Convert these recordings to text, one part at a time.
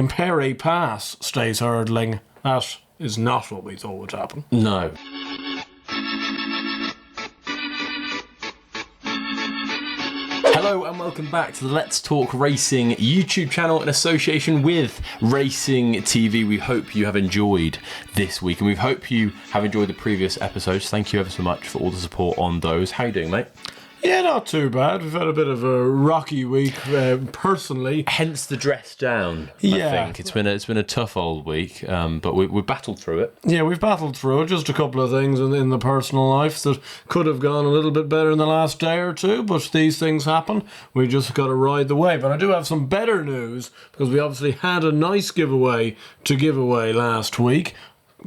Impaire Passe stays hurdling. That is not what we thought would happen. No. Hello and welcome back to the Let's Talk Racing YouTube channel in association with Racing TV. We hope you have enjoyed this week and we hope you have enjoyed the previous episodes. Thank you ever so much for all the support on those. How you doing, mate? Yeah, not too bad. We've had a bit of a rocky week, personally. Hence the dress down, I think. It's been a tough old week, but we battled through it. Yeah, we've battled through it. Just a couple of things in the personal life that could have gone a little bit better in the last day or two, but these things happen. We just got to ride the wave. And I do have some better news, because we obviously had a nice giveaway to give away last week.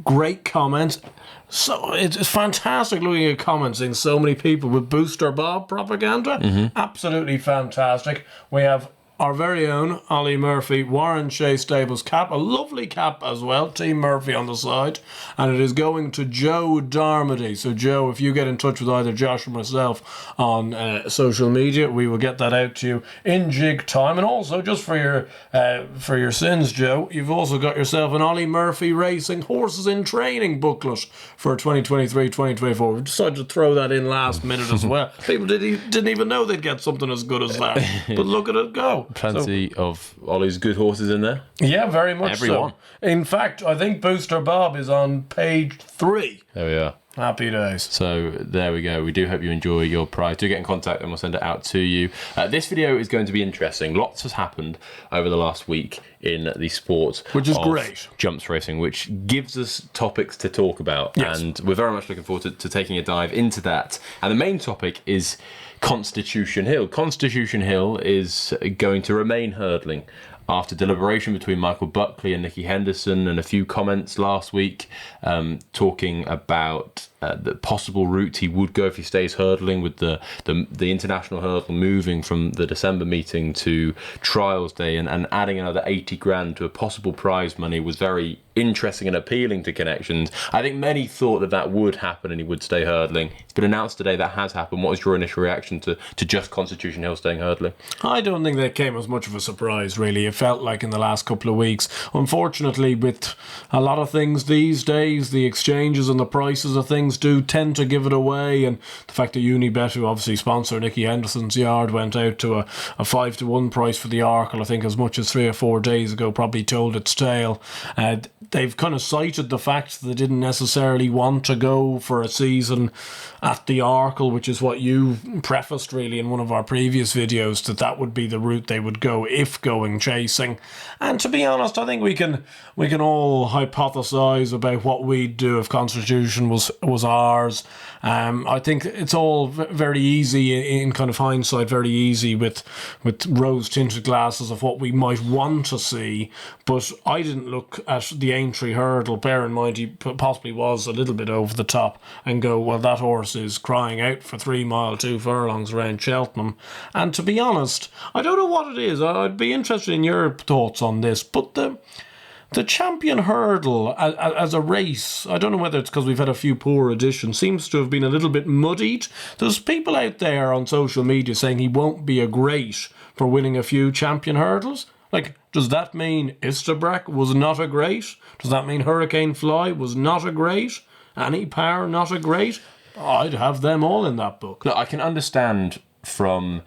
Great comments. So it's fantastic looking at comments, seeing so many people with Booster Bob propaganda. Absolutely fantastic. We have our very own Ollie Murphy, Warren Shea Stables cap, a lovely cap as well, Team Murphy on the side, and it is going to Joe Darmody. So Joe, if you get in touch with either Josh or myself on social media, we will get that out to you in jig time. And also, just for your sins, Joe, you've also got yourself an Ollie Murphy Racing Horses in Training booklet for 2023-2024. We decided to throw that in last minute as well. People didn't even know they'd get something as good as that, but look at it go. Plenty of Ollie's good horses in there. Yeah, very much Everyone. so. In fact, I think Booster Bob is on page 3. There we are. Happy days. So there we go. We do hope you enjoy your prize. Do get in contact and we'll send it out to you. This video is going to be interesting. Lots has happened over the last week in the sport, which is great. Jumps racing, which gives us topics to talk about. Yes. And we're very much looking forward to taking a dive into that. And the main topic is Constitution Hill. Constitution Hill is going to remain hurdling after deliberation between Michael Buckley and Nicky Henderson and a few comments last week talking about the possible route he would go if he stays hurdling, with the international hurdle moving from the December meeting to trials day and adding another 80 grand to a possible prize money was very interesting and appealing to connections. I think many thought that would happen and he would stay hurdling. It's been announced today that has happened. What was your initial reaction to just Constitution Hill staying hurdling? I don't think that came as much of a surprise, really. It felt like in the last couple of weeks. Unfortunately, with a lot of things these days, the exchanges and the prices of things do tend to give it away, and the fact that Unibet, who obviously sponsor Nicky Henderson's yard, went out to a 5-to-1 price for the Arkle, I think as much as 3 or 4 days ago, probably told its tale. They've kind of cited the fact that they didn't necessarily want to go for a season at the Arkle, which is what you prefaced really in one of our previous videos, that would be the route they would go if going chasing. And to be honest, I think we can all hypothesize about what we'd do if Constitution was ours. I think it's all very easy in kind of hindsight, very easy with rose tinted glasses of what we might want to see. But I didn't look at the Aintree hurdle, bear in mind he possibly was a little bit over the top, and go, well, that horse is crying out for 3 mile 2 furlongs around Cheltenham. And to be honest, I don't know what it is. I'd be interested in your thoughts on this, but the champion hurdle as a race, I don't know whether it's because we've had a few poor editions, seems to have been a little bit muddied. There's people out there on social media saying he won't be a great for winning a few champion hurdles. Like, does that mean Istabrack was not a great? Does that mean Hurricane Fly was not a great? Annie Power not a great? I'd have them all in that book. Look, I can understand from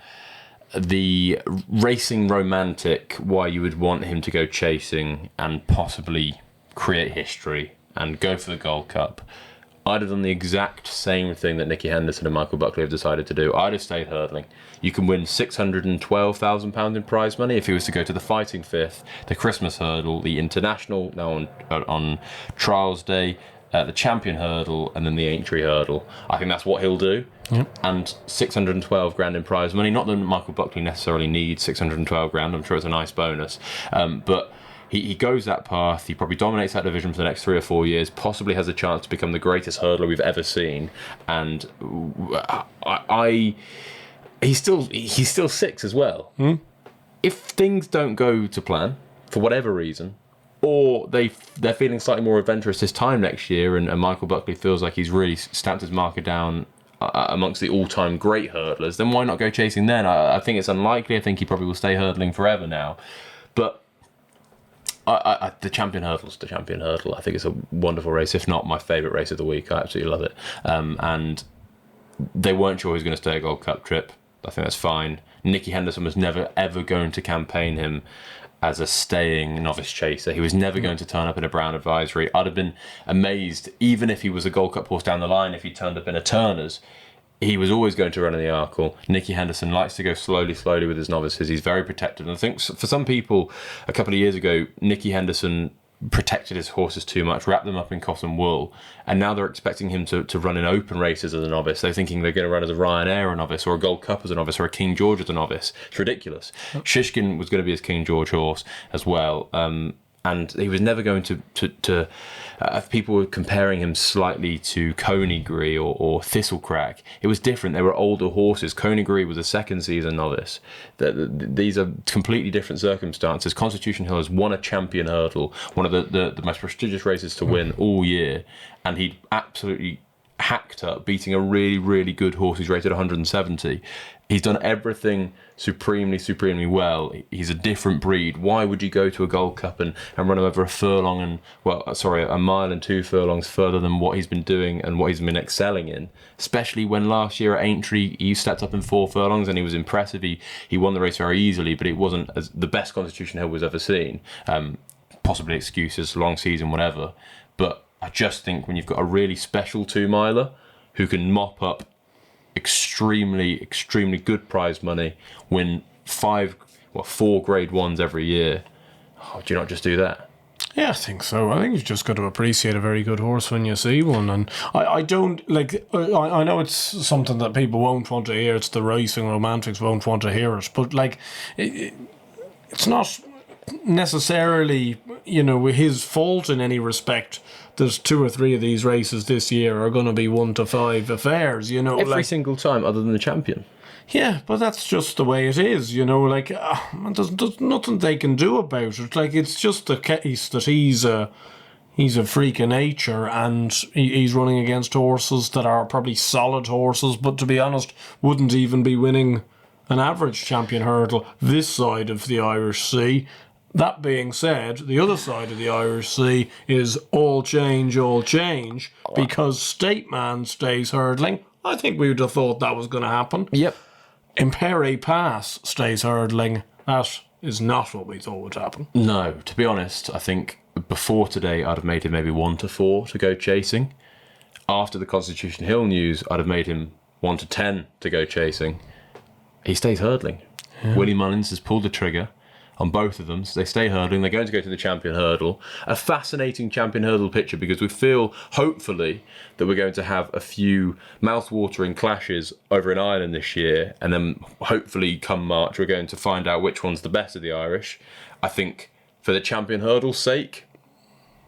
the racing romantic why you would want him to go chasing and possibly create history and go for the Gold Cup. I'd have done the exact same thing that Nicky Henderson and Michael Buckley have decided to do. I'd have stayed hurdling. You can win £612,000 in prize money if he was to go to the Fighting Fifth, the Christmas hurdle, the International now on Trials Day, the Champion hurdle, and then the Aintree hurdle. I think that's what he'll do. Yep. And 612 grand in prize money. Not that Michael Buckley necessarily needs 612 grand. I'm sure it's a nice bonus. But he goes that path. He probably dominates that division for the next 3 or 4 years. Possibly has a chance to become the greatest hurdler we've ever seen. And he's still 6 as well. If things don't go to plan for whatever reason, or they're feeling slightly more adventurous this time next year, and Michael Buckley feels like he's really stamped his marker down amongst the all-time great hurdlers, then why not go chasing then? I think it's unlikely. I think he probably will stay hurdling forever now. But The champion hurdle's the champion hurdle. I think it's a wonderful race, if not my favourite race of the week. I absolutely love it. And they weren't sure he was going to stay a Gold Cup trip. I think that's fine. Nicky Henderson was never, ever going to campaign him as a staying novice chaser. He was never going to turn up in a Brown Advisory. I'd have been amazed, even if he was a Gold Cup horse down the line, if he turned up in a Turner's. He was always going to run in the Arkle. Nicky Henderson likes to go slowly with his novices. He's very protective. And I think for some people, a couple of years ago, Nicky Henderson protected his horses too much, wrapped them up in cotton wool, and now they're expecting him to run in open races as a novice. They're thinking they're going to run as a Ryanair a novice, or a Gold Cup as a novice, or a King George as a novice. It's ridiculous. Shishkin was going to be his King George horse as well. And he was never going to people were comparing him slightly to Coneygree or Thistlecrack. It was different. They were older horses. Coneygree was a second season novice. These are completely different circumstances. Constitution Hill has won a champion hurdle, one of the most prestigious races to win all year, and he absolutely hacked up, beating a really, really good horse who's rated 170. He's done everything supremely well. He's a different breed. Why would you go to a Gold Cup and run him over a mile and 2 furlongs further than what he's been doing and what he's been excelling in? Especially when last year at Aintree, he stepped up in 4 furlongs and he was impressive. He won the race very easily, but it wasn't as the best Constitution Hill was ever seen. Possibly excuses, long season, whatever. But I just think when you've got a really special 2-miler who can mop up extremely good prize money, win 4 grade 1s every year, do you not just do that? Yeah, I think so. I think you've just got to appreciate a very good horse when you see one. And I don't like. I know it's something that people won't want to hear. It's the racing romantics won't want to hear it. But like, it's not necessarily his fault in any respect. There's 2 or 3 of these races this year are going to be 1 to 5 affairs. Every single time, other than the champion. Yeah, but that's just the way it is. There's nothing they can do about it. Like, it's just the case that he's a freak of nature, and he's running against horses that are probably solid horses, but to be honest, wouldn't even be winning an average champion hurdle this side of the Irish Sea. That being said, the other side of the Irish Sea is all change, because State Man stays hurdling. I think we would have thought that was going to happen. Yep. Impaire Passe stays hurdling. That is not what we thought would happen. No, to be honest, I think before today I'd have made him maybe 1 to 4 to go chasing. After the Constitution Hill news, I'd have made him 1 to 10 to go chasing. He stays hurdling. Yeah. Willie Mullins has pulled the trigger on both of them, so they stay hurdling. They're going to go to the champion hurdle. A fascinating champion hurdle picture, because we feel, hopefully, that we're going to have a few mouth-watering clashes over in Ireland this year, and then hopefully come March we're going to find out which one's the best of the Irish. I think for the champion hurdle's sake,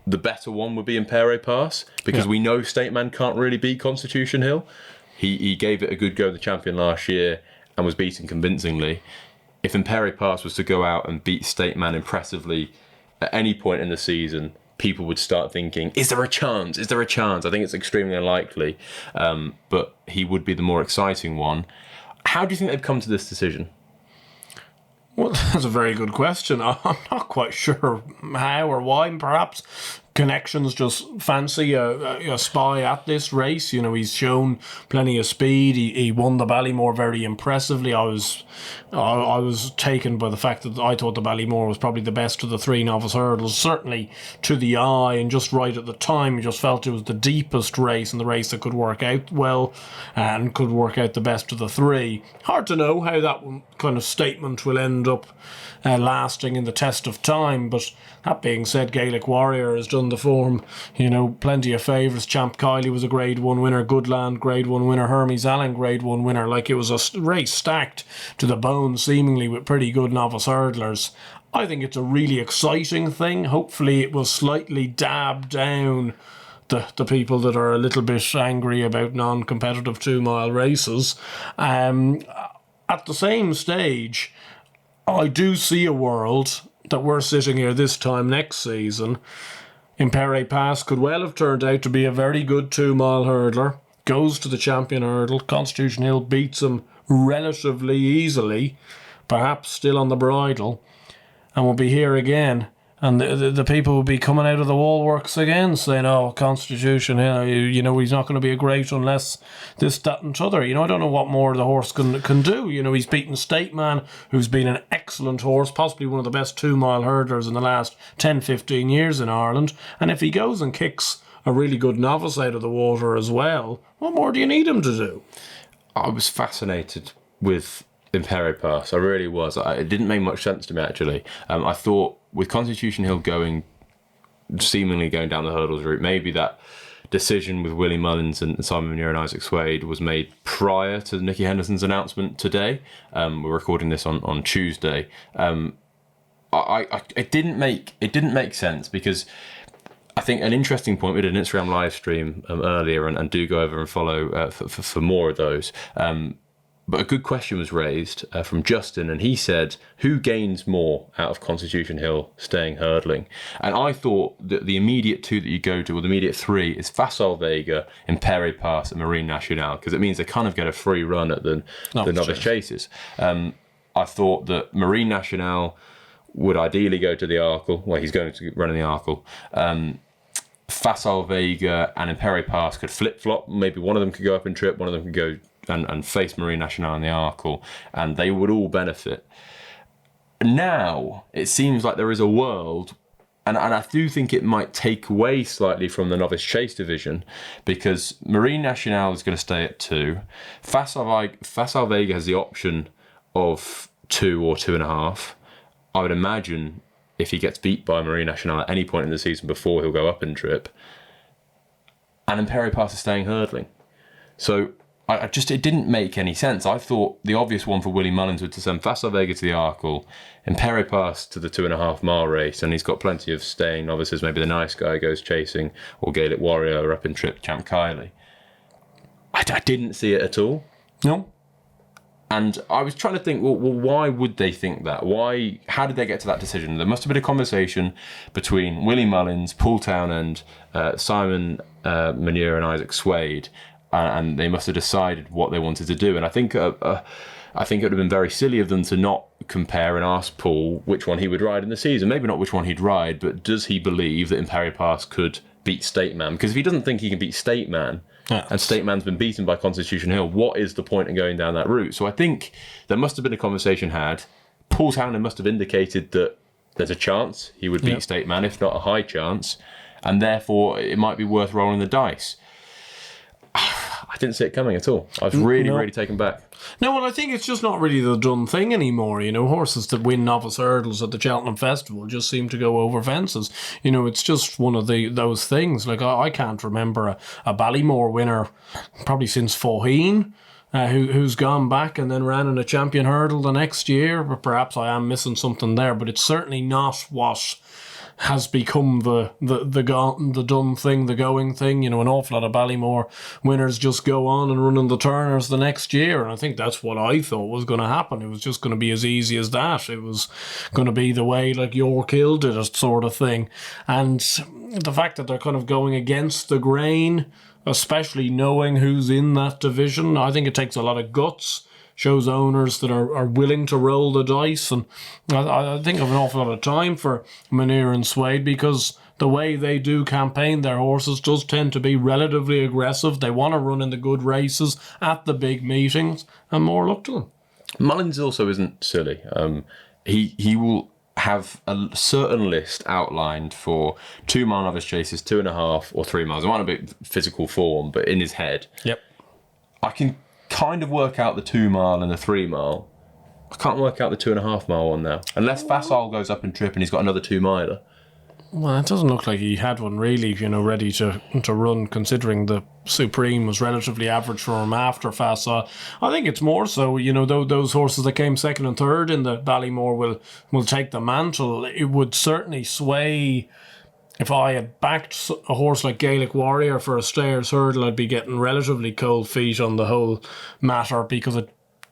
the better one would be Impaire Passe, because we know State Man can't really beat Constitution Hill. He gave it a good go in the champion last year and was beaten convincingly. If Impaire Passe was to go out and beat State Man impressively at any point in the season, people would start thinking, is there a chance? Is there a chance? I think it's extremely unlikely, but he would be the more exciting one. How do you think they've come to this decision? Well, that's a very good question. I'm not quite sure how or why. Perhaps Connections just fancy a spy at this race. He's shown plenty of speed. He won the Ballymore very impressively. I was taken by the fact that I thought the Ballymore was probably the best of the 3 novice hurdles, certainly to the eye, and just right at the time I just felt it was the deepest race and the race that could work out well and could work out the best of the 3. Hard to know how that kind of statement will end up lasting in the test of time, but that being said, Gaelic Warrior has done the form, plenty of favourites. Champ Kiley was a grade 1 winner, Goodland grade 1 winner, Hermes Allen grade 1 winner. Like, it was a race stacked to the bone seemingly with pretty good novice hurdlers. I think it's a really exciting thing. Hopefully it will slightly dab down the people that are a little bit angry about non-competitive 2-mile races. At the same stage, I do see a world that we're sitting here this time next season. Impaire Passe could well have turned out to be a very good 2-mile hurdler, goes to the champion hurdle, Constitution Hill beats him relatively easily, perhaps still on the bridle, and we'll be here again And the people would be coming out of the woolworks again saying, oh, Constitution, he's not going to be a great unless this, that and t'other. I don't know what more the horse can do. He's beaten State Man, who's been an excellent horse, possibly one of the best 2-mile hurdlers in the last 10, 15 years in Ireland. And if he goes and kicks a really good novice out of the water as well, what more do you need him to do? I was fascinated with Impaire Passe. I really was. It didn't make much sense to me, actually. I thought with Constitution Hill seemingly going down the hurdles route, maybe that decision with Willie Mullins and Simon Muir and Isaac Swade was made prior to Nicky Henderson's announcement today. We're recording this on Tuesday. It didn't make sense, because I think an interesting point, we did an Instagram live stream earlier, and do go over and follow for more of those. But a good question was raised from Justin, and he said, who gains more out of Constitution Hill staying hurdling? And I thought that the immediate two that you go to, or the immediate three, is Passe Vega, Impaire Passe, and Marine Nationale, because it means they kind of get a free run at the novice chases. I thought that Marine Nationale would ideally go to the Arkle. Well, he's going to run in the Arkle. Passe Vega and Impaire Passe could flip-flop. Maybe one of them could go up and trip, one of them could go and face Marine Nationale in the Arkle, and they would all benefit. Now, it seems like there is a world, and I do think it might take away slightly from the novice chase division, because Marine Nationale is going to stay at 2. Passe Vega has the option of 2 or 2.5. I would imagine if he gets beat by Marine Nationale at any point in the season before, he'll go up and trip. And Impaire Passe is staying hurdling. So it didn't make any sense. I thought the obvious one for Willie Mullins was to send Passe Vega to the Arkle, Impaire Passe to the 2.5 mile race, and he's got plenty of staying novices. Maybe the nice guy goes chasing, or Gaelic Warrior, or up and trip Champ Kiley. I didn't see it at all. No. And I was trying to think, well, why would they think that? How did they get to that decision? There must have been a conversation between Willie Mullins, Paul Townend, Simon Muir and Isaac Swade, and they must have decided what they wanted to do. And I think it would have been very silly of them to not compare and ask Paul which one he would ride in the season. Maybe not which one he'd ride, but does he believe that Impaire Passe could beat State Man? Because if he doesn't think he can beat State Man, and State Man's been beaten by Constitution Hill, what is the point in going down that route? So I think there must have been a conversation had. Paul Townend must have indicated that there's a chance he would beat State Man, if not a high chance, and therefore it might be worth rolling the dice. I didn't see it coming at all. I was really taken back. No, well, I think it's just not really the done thing anymore. Horses that win novice hurdles at the Cheltenham Festival just seem to go over fences. It's just one of those things. Like, I can't remember a Ballymore winner probably since Faugheen, who's gone back and then ran in a champion hurdle the next year. Perhaps I am missing something there, but it's certainly not what has become the done thing, the going thing. An awful lot of Ballymore winners just go on and run in the Turners the next year, and I think that's what I thought was going to happen. It was just going to be as easy as that. It was going to be the way like York Hill did it, sort of thing. And the fact that they're kind of going against the grain, especially knowing who's in that division, I think it takes a lot of guts. Shows owners that are willing to roll the dice, and I think I have an awful lot of time for Muir and Swade, because the way they do campaign their horses does tend to be relatively aggressive. They want to run in the good races at the big meetings, and more luck to them. Mullins also isn't silly. He will have a certain list outlined for 2 mile novice chases, 2.5 or 3 miles. It might not be physical form, but in his head. Yep. I can kind of work out the 2 mile and the 3 mile. I can't work out the 2.5 mile one now. Unless Fassal goes up and trip and he's got another 2 miler. Well, it doesn't look like he had one really, ready to run, considering the Supreme was relatively average for him after Fassal. I think it's more so, those horses that came second and third in the Ballymore will take the mantle. It would certainly sway. If I had backed a horse like Gaelic Warrior for a Stayers hurdle, I'd be getting relatively cold feet on the whole matter, because I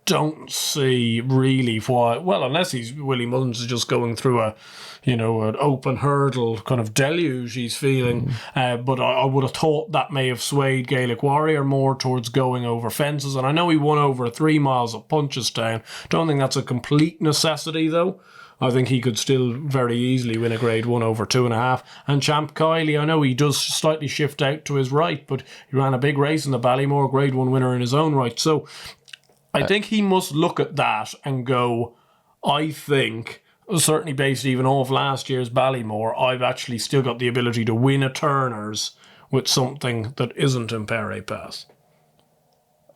don't see really why. Well, unless Willie Mullins is just going through an open hurdle kind of deluge he's feeling. But I would have thought that may have swayed Gaelic Warrior more towards going over fences. And I know he won over 3 miles at Punchestown. Don't think that's a complete necessity though. I think he could still very easily win a Grade 1 over 2.5. And Champ Kiley, I know he does slightly shift out to his right, but he ran a big race in the Ballymore, Grade 1 winner in his own right. So I think he must look at that and go, I think, certainly based even off last year's Ballymore, I've actually still got the ability to win a Turners with something that isn't Impaire Passe.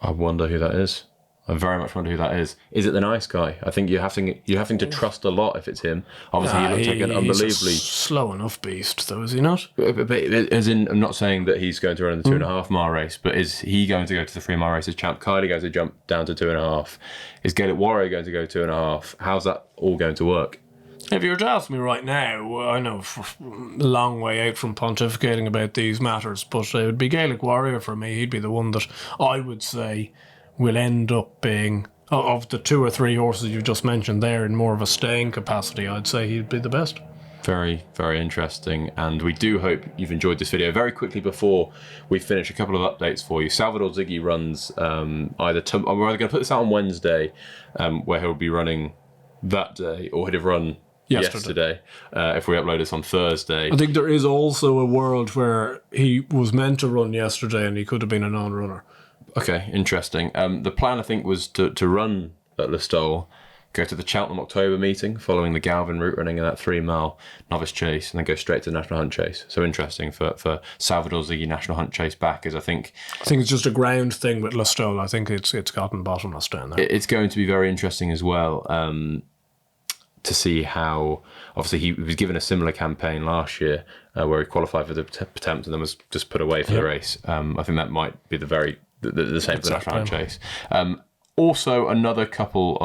I wonder who that is. I very much wonder who that is. Is it the nice guy? I think you're having to trust a lot if it's him. Obviously, he looks like an unbelievably slow enough beast, though, is he not? But as in, I'm not saying that he's going to run the 2.5 mile race, but is he going to go to the 3 mile race? Is Champ Kiley going to jump down to 2.5? Is Gaelic Warrior going to go 2.5? How's that all going to work? If you were to ask me right now, I know a long way out from pontificating about these matters, but it would be Gaelic Warrior for me. He'd be the one that I would say will end up being, of the 2 or 3 horses you've just mentioned there, in more of a staying capacity. I'd say he'd be the best. Very, very interesting, and we do hope you've enjoyed this video. Very quickly before we finish, a couple of updates for you. Salvador Ziggy runs we're either going to put this out on Wednesday, where he'll be running that day, or he'd have run yesterday if we upload this on Thursday. I think there is also a world where he was meant to run yesterday and he could have been a non-runner. Okay, interesting. The plan, I think, was to run at Listowel, go to the Cheltenham October meeting following the Galvin route running in that 3 mile novice chase, and then go straight to the National Hunt Chase. So interesting for Salvador Ziggy National Hunt Chase back, is I think it's just a ground thing with Listowel. I think it's gotten bottomless down there. It's going to be very interesting as well to see how, obviously he was given a similar campaign last year where he qualified for the attempt and then was just put away for the race. I think that might be the same for the National Hunt Chase. Also, another couple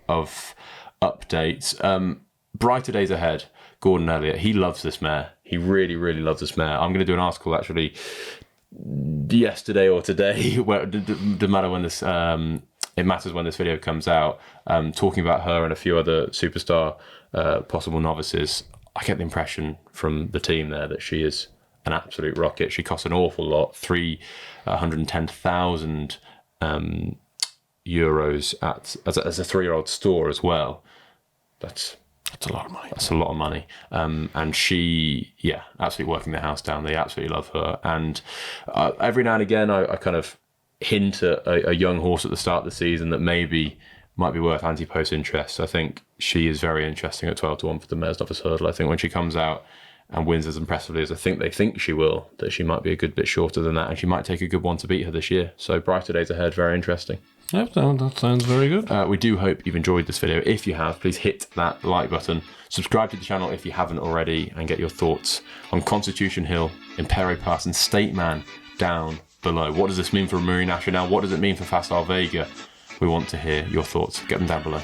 of updates. Brighter days ahead. Gordon Elliott, he loves this mare. He really, really loves this mare. I'm going to do an article actually yesterday or today, where it doesn't matter when this. It matters when this video comes out. Talking about her and a few other superstar possible novices. I get the impression from the team there that she is an absolute rocket. She costs an awful lot, 310,000 euros as a 3-year-old store as well. That's a lot of money. That's a lot of money. And she, absolutely working the house down. They absolutely love her. And every now and again, I kind of hint at a young horse at the start of the season that maybe might be worth anti-post interest. I think she is very interesting at 12-1 for the Mares Novice Hurdle. I think when she comes out and wins as impressively as I think they think she will, that she might be a good bit shorter than that, and she might take a good one to beat her this year. So brighter days ahead, very interesting. Yep, that sounds very good. We do hope you've enjoyed this video. If you have, please hit that like button. Subscribe to the channel if you haven't already, and get your thoughts on Constitution Hill, Impaire Passe, and State Man down below. What does this mean for Marie Nationale? What does it mean for Facile Vega? We want to hear your thoughts. Get them down below.